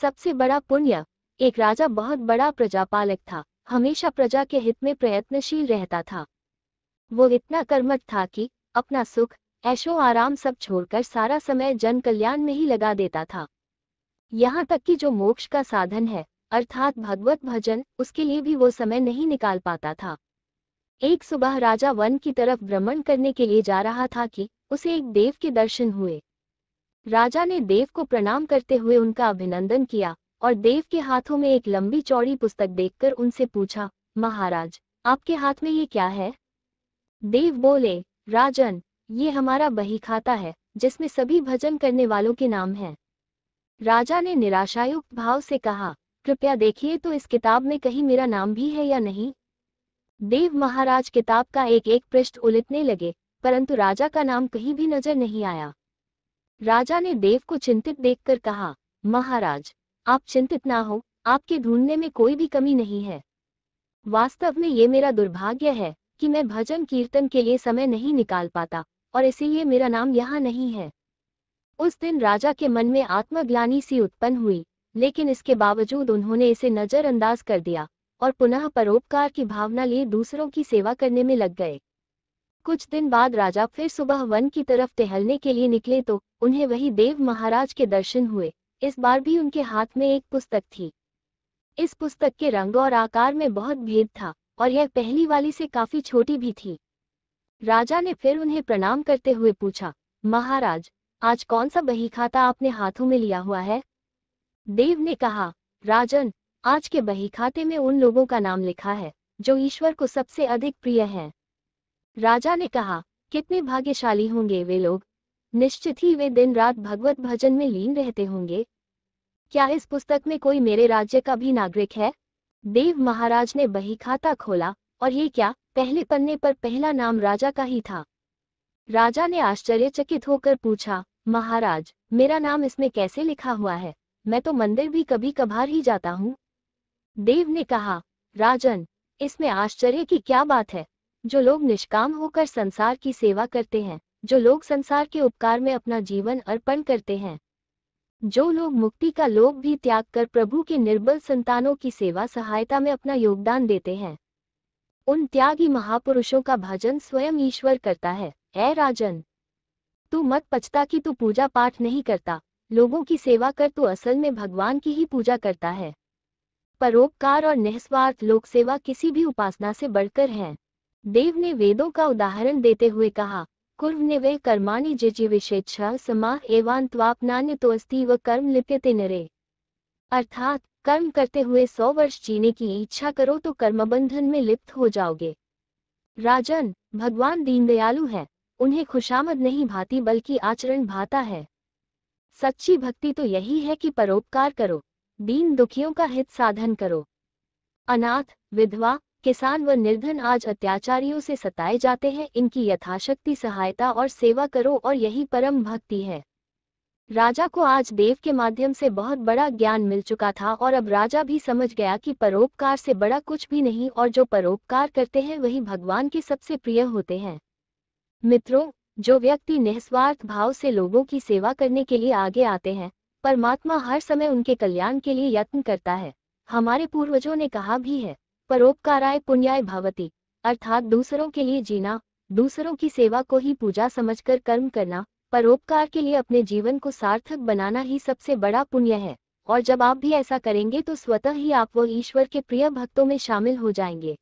सबसे बड़ा पुण्य। एक राजा बहुत बड़ा प्रजापालक था, हमेशा प्रजा के हित में प्रयत्नशील रहता था। वो इतना कर्मठ था कि अपना सुख, ऐशो आराम सब छोड़कर सारा समय जन कल्याण में ही लगा देता था। यहाँ तक कि जो मोक्ष का साधन है, अर्थात भगवत भजन, उसके लिए भी वो समय नहीं निकाल पाता था। एक सुबह राजा वन की तरफ भ्रमण करने के लिए जा रहा था कि उसे एक देव के दर्शन हुए। राजा ने देव को प्रणाम करते हुए उनका अभिनंदन किया और देव के हाथों में एक लंबी चौड़ी पुस्तक देखकर उनसे पूछा, महाराज, आपके हाथ में ये क्या है? देव बोले, राजन, ये हमारा बही खाता है, जिसमें सभी भजन करने वालों के नाम हैं। राजा ने निराशायुक्त भाव से कहा, कृपया देखिए तो इस किताब में कहीं मेरा नाम भी है या नहीं। देव महाराज किताब का एक एक पृष्ठ उलटने लगे, परंतु राजा का नाम कहीं भी नजर नहीं आया। राजा ने देव को चिंतित देखकर कहा, महाराज, आप चिंतित ना हो, आपके ढूंढने में कोई भी कमी नहीं है। वास्तव में ये मेरा दुर्भाग्य है कि मैं भजन कीर्तन के लिए समय नहीं निकाल पाता, और इसीलिए मेरा नाम यहाँ नहीं है। उस दिन राजा के मन में आत्मग्लानि सी उत्पन्न हुई, लेकिन इसके बावजूद उन्होंने इसे नजरअंदाज कर दिया और पुनः परोपकार की भावना लिए दूसरों की सेवा करने में लग गए। कुछ दिन बाद राजा फिर सुबह वन की तरफ टहलने के लिए निकले तो उन्हें वही देव महाराज के दर्शन हुए। इस बार भी उनके हाथ में एक पुस्तक थी। इस पुस्तक के रंग और आकार में बहुत भेद था और यह पहली वाली से काफी छोटी भी थी। राजा ने फिर उन्हें प्रणाम करते हुए पूछा, महाराज, आज कौन सा बही खाता आपने हाथों में लिया हुआ है? देव ने कहा, राजन, आज के बही खाते में उन लोगों का नाम लिखा है जो ईश्वर को सबसे अधिक प्रिय हैं। राजा ने कहा, कितने भाग्यशाली होंगे वे लोग, निश्चित ही वे दिन रात भगवत भजन में लीन रहते होंगे। क्या इस पुस्तक में कोई मेरे राज्य का भी नागरिक है? देव महाराज ने बही खाता खोला और ये क्या, पहले पन्ने पर पहला नाम राजा का ही था। राजा ने आश्चर्यचकित होकर पूछा, महाराज, मेरा नाम इसमें कैसे लिखा हुआ है? मैं तो मंदिर भी कभी कभार ही जाता हूँ। देव ने कहा, राजन, इसमें आश्चर्य की क्या बात है? जो लोग निष्काम होकर संसार की सेवा करते हैं, जो लोग संसार के उपकार में अपना जीवन अर्पण करते हैं, जो लोग मुक्ति का लोभ भी त्याग कर प्रभु के निर्बल संतानों की सेवा सहायता में अपना योगदान देते हैं, उन त्यागी महापुरुषों का भजन स्वयं ईश्वर करता है। ऐ राजन, तू मत पछता कि तू पूजा पाठ नहीं करता, लोगों की सेवा कर, तू असल में भगवान की ही पूजा करता है। परोपकार और निस्वार्थ लोक सेवा किसी भी उपासना से बढ़कर है। देव ने वेदों का उदाहरण देते हुए कहा, कुर्वन्नेवै कर्माणि जिजीविषेच्छा समाह एवान्त्वापनान्यतो अस्ति व कर्म लिप्यते नरे। अर्थात कर्म करते हुए 100 वर्ष जीने की इच्छा करो तो कर्मबंधन में लिप्त हो जाओगे। राजन, भगवान दीनदयालु है, उन्हें खुशामद नहीं भाती बल्कि आचरण भाता है। सच्ची भक्ति तो यही है कि परोपकार करो, दीन दुखियों का हित साधन करो। अनाथ, विधवा, किसान व निर्धन आज अत्याचारियों से सताए जाते हैं, इनकी यथाशक्ति सहायता और सेवा करो और यही परम भक्ति है। राजा को आज देव के माध्यम से बहुत बड़ा ज्ञान मिल चुका था और अब राजा भी समझ गया कि परोपकार से बड़ा कुछ भी नहीं और जो परोपकार करते हैं वही भगवान के सबसे प्रिय होते हैं। मित्रों, जो व्यक्ति निस्वार्थ भाव से लोगों की सेवा करने के लिए आगे आते हैं, परमात्मा हर समय उनके कल्याण के लिए यत्न करता है। हमारे पूर्वजों ने कहा भी है, परोपकाराय पुण्याय भवति, अर्थात दूसरों के लिए जीना, दूसरों की सेवा को ही पूजा समझकर कर्म करना, परोपकार के लिए अपने जीवन को सार्थक बनाना ही सबसे बड़ा पुण्य है। और जब आप भी ऐसा करेंगे तो स्वतः ही आप वो ईश्वर के प्रिय भक्तों में शामिल हो जाएंगे।